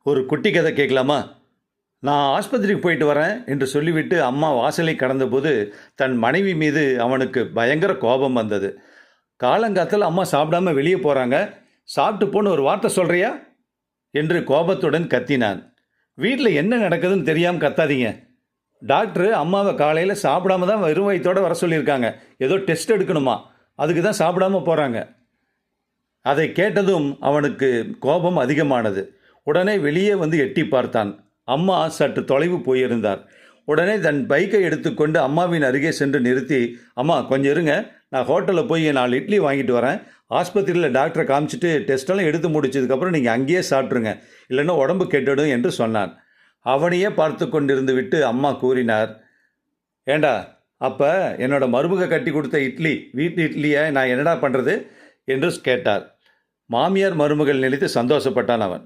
ஒரு குட்டி கதை கேட்கலாமா? நான் ஆஸ்பத்திரிக்கு போயிட்டு வரேன் என்று சொல்லிவிட்டு அம்மா வாசலை கடந்தபோது தன் மனைவி மீது அவனுக்கு பயங்கர கோபம் வந்தது. காலங்காத்தில் அம்மா சாப்பிடாம வெளியே போகிறாங்க, சாப்பிட்டு போன்னு ஒரு வார்த்தை சொல்கிறியா என்று கோபத்துடன் கத்தினான். வீட்டில் என்ன நடக்குதுன்னு தெரியாமல் கத்தாதீங்க. டாக்டரு அம்மாவை காலையில் சாப்பிடாம தான் வெறும் வயிற்றோடு வர சொல்லியிருக்காங்க. ஏதோ டெஸ்ட் எடுக்கணுமா, அதுக்கு தான் சாப்பிடாம போகிறாங்க. அதை கேட்டதும் அவனுக்கு கோபம் அதிகமானது. உடனே வெளியே வந்து எட்டி பார்த்தான். அம்மா சற்று தொலைவு போயிருந்தார். உடனே தன் பைக்கை எடுத்துக்கொண்டு அம்மாவின் அருகே சென்று நிறுத்தி, அம்மா கொஞ்சம் இருங்க, நான் ஹோட்டலில் போய் 4 இட்லி வாங்கிட்டு வரேன். ஆஸ்பத்திரியில் டாக்டரை காமிச்சிட்டு டெஸ்ட்டெல்லாம் எடுத்து முடிச்சதுக்கப்புறம் நீங்கள் அங்கேயே சாப்பிட்ருங்க, இல்லைன்னா உடம்பு கெட்டுடும் என்று சொன்னான். அவனையே பார்த்து கொண்டிருந்து விட்டு அம்மா கூறினார், ஏண்டா அப்போ என்னோட மருமக கட்டி கொடுத்த இட்லி வீட்டு இட்லியை நான் என்னடா பண்ணுறது என்று கேட்டார். மாமியார் மருமகள் நினைத்து சந்தோஷப்பட்டான் அவன்.